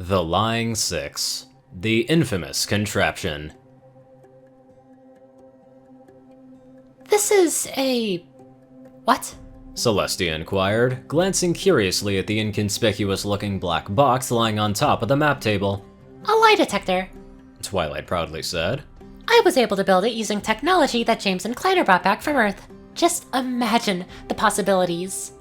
The Lying Six. The infamous Contraption. This is a... what? Celestia inquired, glancing curiously at the inconspicuous-looking black box lying on top of the map table. A lie detector. Twilight proudly said. I was able to build it using technology that James and Kleiner brought back from Earth. Just imagine the possibilities.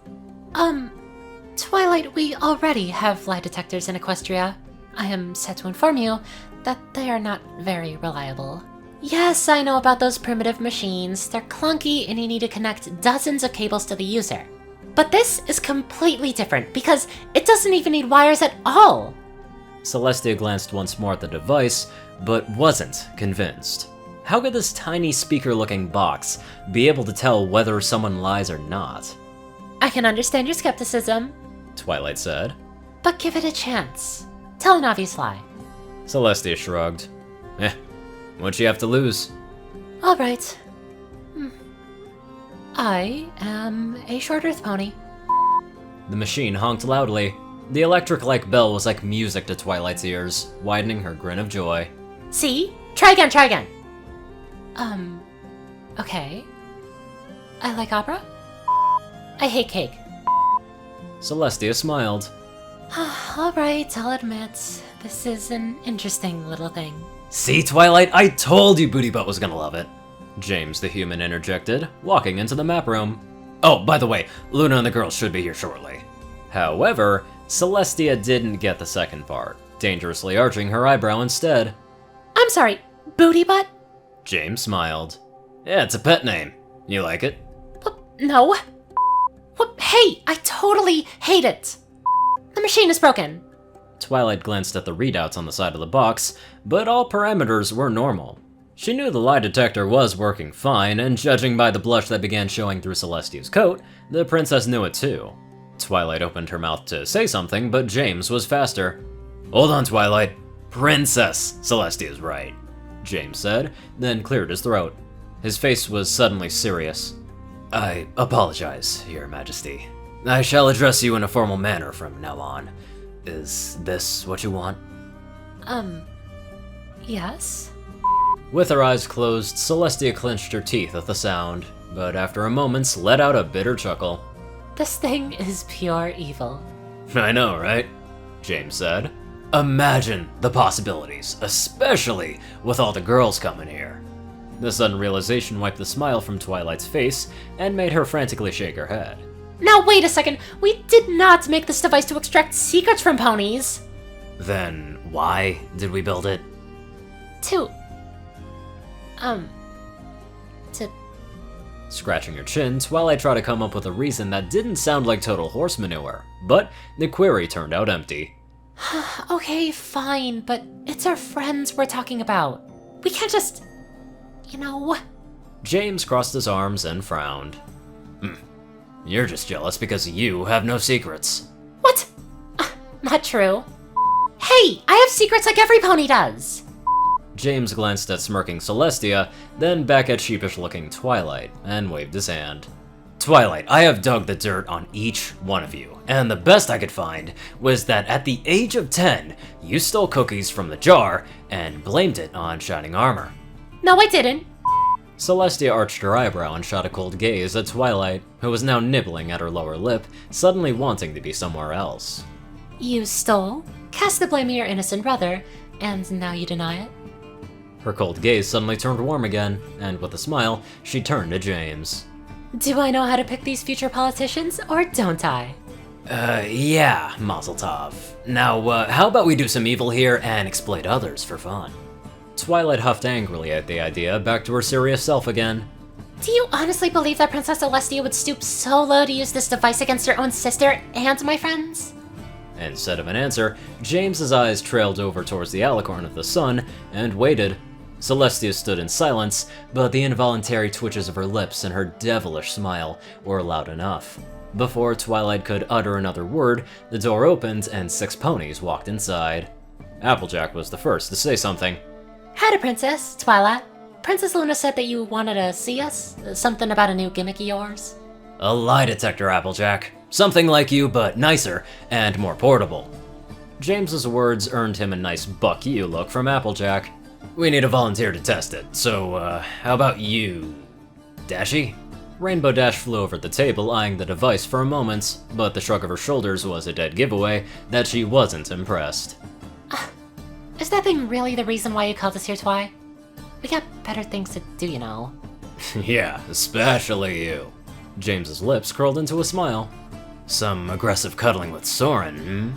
Twilight, we already have lie detectors in Equestria. I am sad to inform you that they are not very reliable. Yes, I know about those primitive machines. They're clunky and you need to connect dozens of cables to the user. But this is completely different because it doesn't even need wires at all. Celestia glanced once more at the device, but wasn't convinced. How could this tiny speaker-looking box be able to tell whether someone lies or not? I can understand your skepticism, Twilight said. But give it a chance. Tell an obvious lie. Celestia shrugged. What'd she have to lose? Alright. I am a short Earth pony. The machine honked loudly. The electric-like bell was like music to Twilight's ears, widening her grin of joy. See? Try again! Okay. I like opera. I hate cake. Celestia smiled. Alright, I'll admit. This is an interesting little thing. See, Twilight? I told you Booty Butt was gonna love it. James the human interjected, walking into the map room. Oh, by the way, Luna and the girls should be here shortly. However, Celestia didn't get the second part, dangerously arching her eyebrow instead. I'm sorry, Booty Butt? James smiled. Yeah, it's a pet name. You like it? No. Hey, I totally hate it. The machine is broken. Twilight glanced at the readouts on the side of the box, but all parameters were normal. She knew the lie detector was working fine, and judging by the blush that began showing through Celestia's coat, the princess knew it too. Twilight opened her mouth to say something, but James was faster. Hold on, Twilight. Princess, Celestia's right, James said, then cleared his throat. His face was suddenly serious. I apologize, Your Majesty. I shall address you in a formal manner from now on. Is this what you want? Yes? With her eyes closed, Celestia clenched her teeth at the sound, but after a moment let out a bitter chuckle. This thing is pure evil. I know, right? James said. Imagine the possibilities, especially with all the girls coming here. The sudden realization wiped the smile from Twilight's face and made her frantically shake her head. Now wait a second, we did not make this device to extract secrets from ponies! Then why did we build it? To... Scratching her chin, Twilight tried to come up with a reason that didn't sound like total horse manure, but the query turned out empty. Okay, fine, but it's our friends we're talking about. We can't just... James crossed his arms and frowned. You're just jealous because you have no secrets. What? Not true. Hey, I have secrets like every pony does! James glanced at smirking Celestia, then back at sheepish-looking Twilight, and waved his hand. Twilight, I have dug the dirt on each one of you, and the best I could find was that at the age of 10, you stole cookies from the jar and blamed it on shining armor. No, I didn't. Celestia arched her eyebrow and shot a cold gaze at Twilight, who was now nibbling at her lower lip, suddenly wanting to be somewhere else. You stole, cast the blame on your innocent brother, and now you deny it? Her cold gaze suddenly turned warm again, and with a smile, she turned to James. Do I know how to pick these future politicians, or don't I? Yeah, Mazel Tov. Now, how about we do some evil here and exploit others for fun? Twilight huffed angrily at the idea, back to her serious self again. Do you honestly believe that Princess Celestia would stoop so low to use this device against her own sister and my friends? Instead of an answer, James's eyes trailed over towards the alicorn of the sun and waited. Celestia stood in silence, but the involuntary twitches of her lips and her devilish smile were loud enough. Before Twilight could utter another word, the door opened and 6 ponies walked inside. Applejack was the first to say something. Howdy, Princess. Twilight. Princess Luna said that you wanted to see us? Something about a new gimmick of yours? A lie detector, Applejack. Something like you, but nicer and more portable. James's words earned him a nice "buck you" look from Applejack. "We need a volunteer to test it, so, how about you, Dashy?" Rainbow Dash flew over the table, eyeing the device for a moment, but the shrug of her shoulders was a dead giveaway that she wasn't impressed. Is that thing really the reason why you called us here, Twy? We got better things to do, you know. Yeah, especially you. James's lips curled into a smile. "Some aggressive cuddling with Soren, hmm?"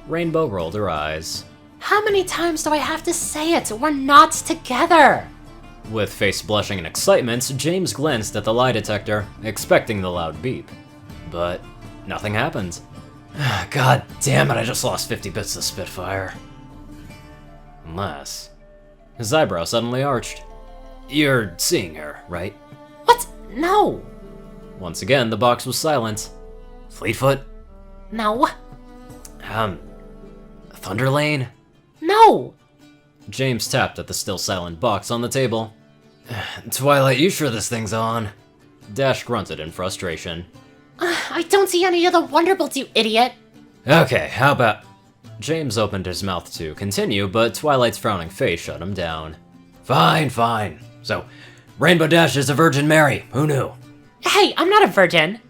Rainbow rolled her eyes. How many times do I have to say it? We're not together! With face blushing in excitement, James glanced at the lie detector, expecting the loud beep. But nothing happened. God damn it, I just lost 50 bits to Spitfire. Unless... His eyebrow suddenly arched. "You're seeing her, right?" What? No! Once again, the box was silent. "Fleetfoot? No. Thunderlane?" No! James tapped at the still silent box on the table. "Twilight, you sure this thing's on?" Dash grunted in frustration. I don't see any of the Wonderbolts, you idiot! Okay, how about... James opened his mouth to continue, but Twilight's frowning face shut him down. Fine. So, Rainbow Dash is a Virgin Mary, who knew? Hey, I'm not a virgin!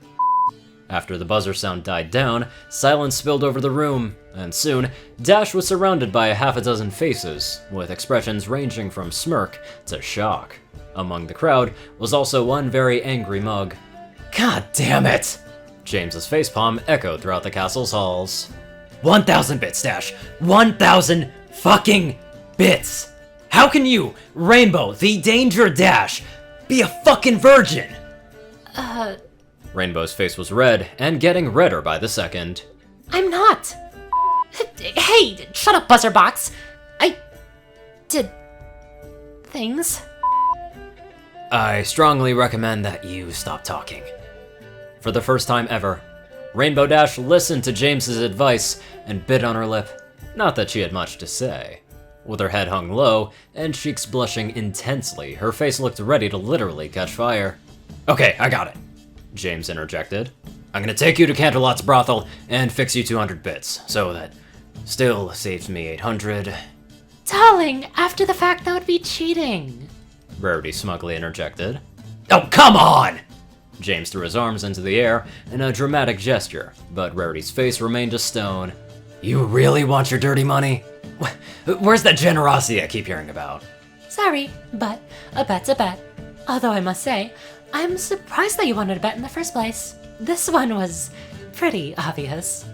After the buzzer sound died down, silence spilled over the room, and soon, Dash was surrounded by a half a dozen faces, with expressions ranging from smirk to shock. Among the crowd was also one very angry mug. God damn it! James's facepalm echoed throughout the castle's halls. 1,000 bits, Dash! 1,000 fucking bits! How can you, Rainbow, the Danger Dash, be a fucking virgin? Rainbow's face was red, and getting redder by the second. I'm not! Hey, shut up, buzzer box! I... did... things. I strongly recommend that you stop talking. For the first time ever, Rainbow Dash listened to James's advice and bit on her lip. Not that she had much to say. With her head hung low and cheeks blushing intensely, her face looked ready to literally catch fire. Okay, I got it, James interjected. I'm gonna take you to Canterlot's brothel and fix you 200 bits, so that still saves me 800. Darling, after the fact that would be cheating. Rarity smugly interjected. Oh, come on! James threw his arms into the air in a dramatic gesture, but Rarity's face remained a stone. You really want your dirty money? Where's that generosity I keep hearing about? Sorry, but a bet's a bet. Although I must say, I'm surprised that you wanted to bet in the first place. This one was pretty obvious.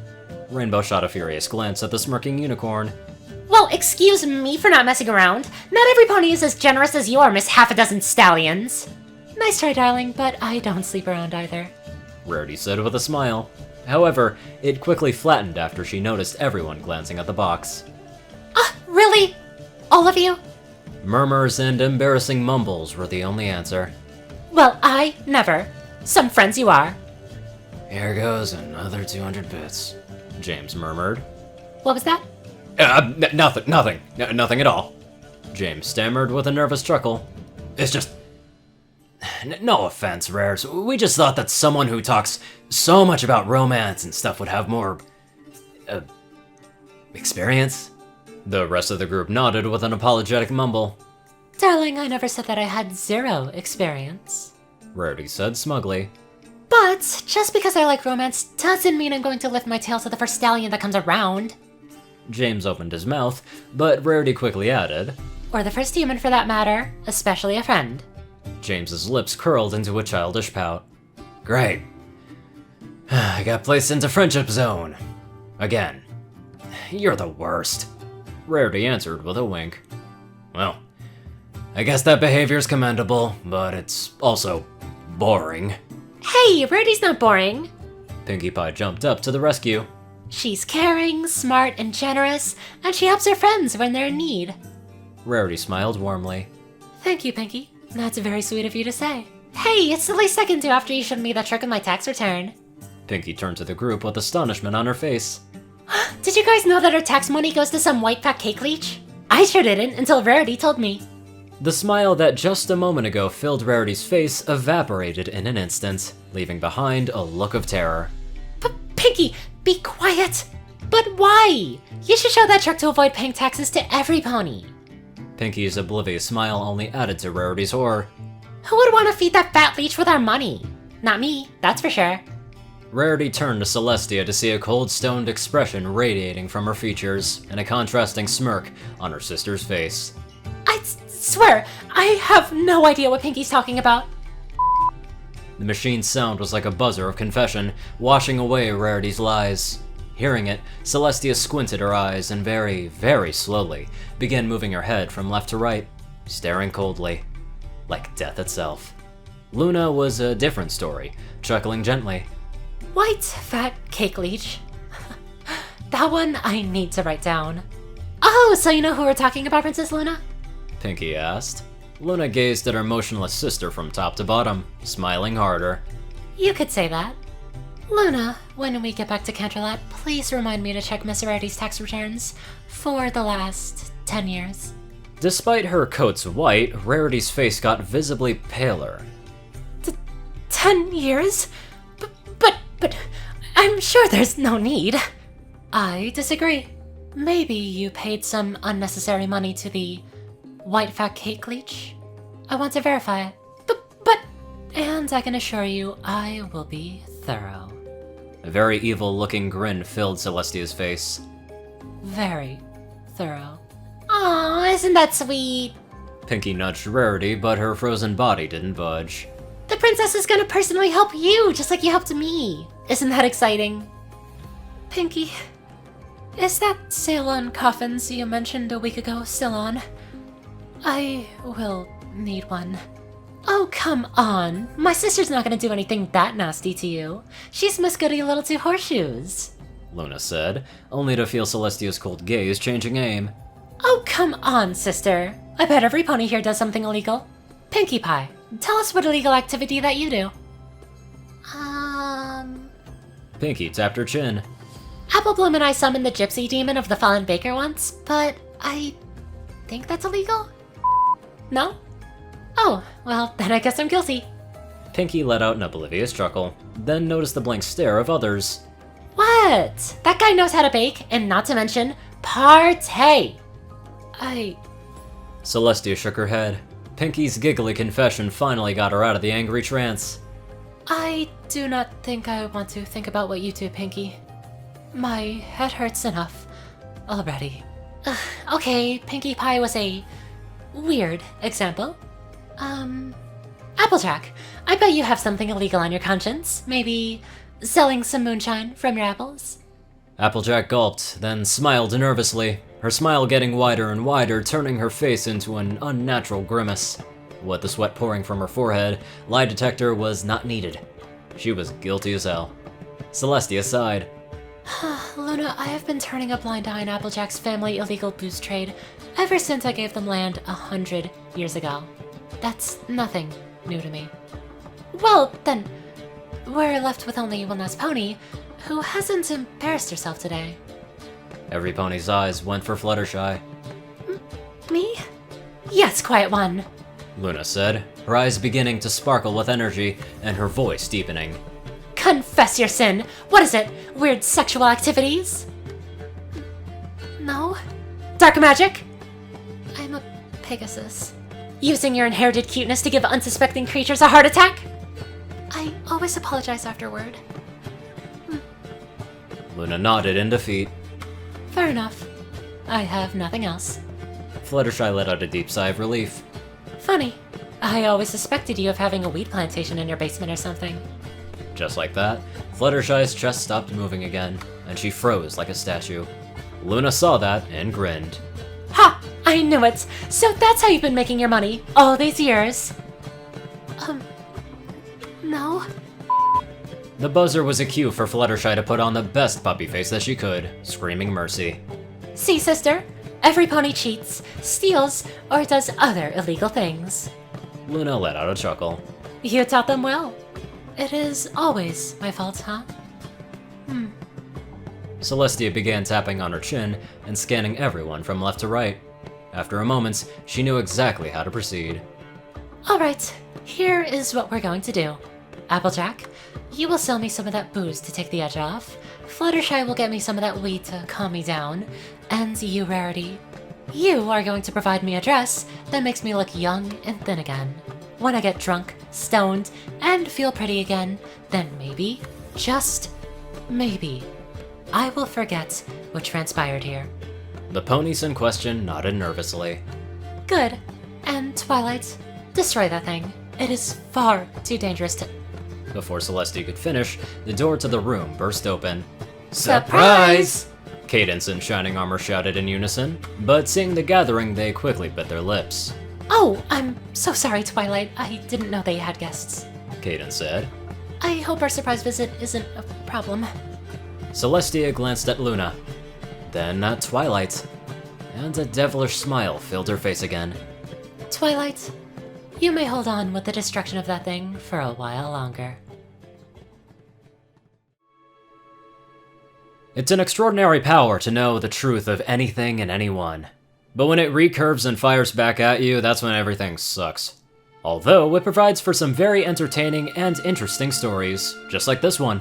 Rainbow shot a furious glance at the smirking unicorn. Well, excuse me for not messing around. Not every pony is as generous as you are, Miss Half a Dozen Stallions. Nice try, darling, but I don't sleep around either. Rarity said with a smile. However, it quickly flattened after she noticed everyone glancing at the box. Really? All of you? Murmurs and embarrassing mumbles were the only answer. Well, I never. Some friends you are. Here goes another 200 bits, James murmured. What was that? Nothing at all. James stammered with a nervous chuckle. It's just... No offense, Rares. We just thought that someone who talks so much about romance and stuff would have more... experience? The rest of the group nodded with an apologetic mumble. Darling, I never said that I had zero experience. Rarity said smugly. But just because I like romance doesn't mean I'm going to lift my tail to the first stallion that comes around. James opened his mouth, but Rarity quickly added. Or the first human for that matter, especially a friend. James's lips curled into a childish pout. Great. I got placed into friendship zone. Again. You're the worst. Rarity answered with a wink. Well, I guess that behavior's commendable, but it's also boring. Hey, Rarity's not boring. Pinkie Pie jumped up to the rescue. She's caring, smart, and generous, and she helps her friends when they're in need. Rarity smiled warmly. Thank you, Pinkie. That's very sweet of you to say. Hey, it's the least I can do after you showed me that trick with my tax return. Pinkie turned to the group with astonishment on her face. Did you guys know that our tax money goes to some white fat cake leech? I sure didn't until Rarity told me. The smile that just a moment ago filled Rarity's face evaporated in an instant, leaving behind a look of terror. Pinkie, be quiet! But why? You should show that trick to avoid paying taxes to every pony. Pinky's oblivious smile only added to Rarity's horror. Who would want to feed that fat leech with our money? Not me, that's for sure. Rarity turned to Celestia to see a cold-stoned expression radiating from her features and a contrasting smirk on her sister's face. I swear, I have no idea what Pinky's talking about. The machine's sound was like a buzzer of confession, washing away Rarity's lies. Hearing it, Celestia squinted her eyes and very, very slowly began moving her head from left to right, staring coldly, like death itself. Luna was a different story, chuckling gently. White fat cake leech. That one I need to write down. Oh, so you know who we're talking about, Princess Luna? Pinky asked. Luna gazed at her motionless sister from top to bottom, smiling harder. You could say that. Luna, when we get back to Canterlot, please remind me to check Miss Rarity's tax returns for the last 10 years. Despite her coat's white, Rarity's face got visibly paler. 10 years? But I'm sure there's no need. I disagree. Maybe you paid some unnecessary money to the white fat cake leech. I want to verify it. And I can assure you, I will be thorough. A very evil-looking grin filled Celestia's face. Very thorough. Aw, isn't that sweet? Pinky nudged Rarity, but her frozen body didn't budge. The princess is gonna personally help you, just like you helped me. Isn't that exciting? Pinky, is that sale on coffins you mentioned a week ago still on? I will need one. Oh, come on. My sister's not gonna do anything that nasty to you. She's Miss Goody Little Two Horseshoes, Luna said, only to feel Celestia's cold gaze changing aim. Oh, come on, sister. I bet every pony here does something illegal. Pinkie Pie, tell us what illegal activity that you do. Pinky tapped her chin. Apple Bloom and I summoned the gypsy demon of the fallen baker once, but I think that's illegal? No? Oh, well, then I guess I'm guilty. Pinky let out an oblivious chuckle, then noticed the blank stare of others. What? That guy knows how to bake, and not to mention, partay. Celestia shook her head. Pinky's giggly confession finally got her out of the angry trance. I do not think I want to think about what you do, Pinky. My head hurts enough already. Okay, Pinkie Pie was a weird example. Applejack, I bet you have something illegal on your conscience. Maybe selling some moonshine from your apples? Applejack gulped, then smiled nervously, her smile getting wider and wider, turning her face into an unnatural grimace. With the sweat pouring from her forehead, lie detector was not needed. She was guilty as hell. Celestia sighed. Luna, I have been turning a blind eye on Applejack's family illegal booze trade ever since I gave them land 100 years ago. That's nothing new to me. Well, then, we're left with only one last pony who hasn't embarrassed herself today. Every pony's eyes went for Fluttershy. Me? Yes, Quiet One. Luna said, her eyes beginning to sparkle with energy and her voice deepening. Confess your sin. What is it? Weird sexual activities? No. Dark magic? I'm a Pegasus. Using your inherited cuteness to give unsuspecting creatures a heart attack? I always apologize afterward. Luna nodded in defeat. Fair enough. I have nothing else. Fluttershy let out a deep sigh of relief. Funny. I always suspected you of having a weed plantation in your basement or something. Just like that, Fluttershy's chest stopped moving again, and she froze like a statue. Luna saw that and grinned. Ha! I knew it! So that's how you've been making your money all these years? No. The buzzer was a cue for Fluttershy to put on the best puppy face that she could, screaming mercy. See, sister? Every pony cheats, steals, or does other illegal things. Luna let out a chuckle. You taught them well. It is always my fault, huh? Celestia began tapping on her chin and scanning everyone from left to right. After a moment, she knew exactly how to proceed. Alright, here is what we're going to do. Applejack, you will sell me some of that booze to take the edge off. Fluttershy will get me some of that weed to calm me down. And you, Rarity, you are going to provide me a dress that makes me look young and thin again. When I get drunk, stoned, and feel pretty again, then maybe, just maybe, I will forget what transpired here. The ponies in question nodded nervously. Good. And Twilight, destroy that thing. It is far too dangerous to... Before Celestia could finish, the door to the room burst open. Surprise! Cadence and Shining Armor shouted in unison, but seeing the gathering, they quickly bit their lips. Oh, I'm so sorry, Twilight. I didn't know they had guests. Cadence said. I hope our surprise visit isn't a problem. Celestia glanced at Luna, then at Twilight, and a devilish smile filled her face again. Twilight, you may hold on with the destruction of that thing for a while longer. It's an extraordinary power to know the truth of anything and anyone. But when it recurves and fires back at you, that's when everything sucks. Although it provides for some very entertaining and interesting stories, just like this one.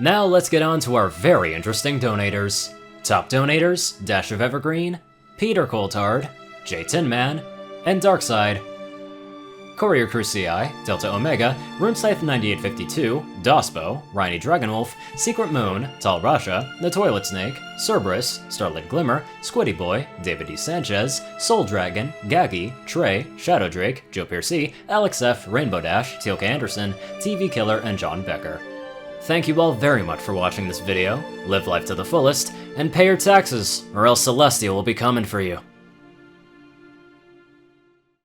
Now let's get on to our very interesting donators. Top donators, Dash of Evergreen, Peter Coulthard, J Tin Man, and Darkside. CourierCruz CI, Delta Omega, RuneScythe9852, dospo, Ryanny Dragonwolf, Secret Moon, Tal Rasha, The Toilet Snake, Cerberus, Starlit Glimmer, Squiddy Boy, David D. Sanchez, Soul Dragon, Gaggy, Trey, Shadow Drake, Joe Piercy, Alex F., Rainbow Dash, Teal K. Anderson, TV Killer, and John Becker. Thank you all very much for watching this video, live life to the fullest, and pay your taxes, or else Celestia will be coming for you.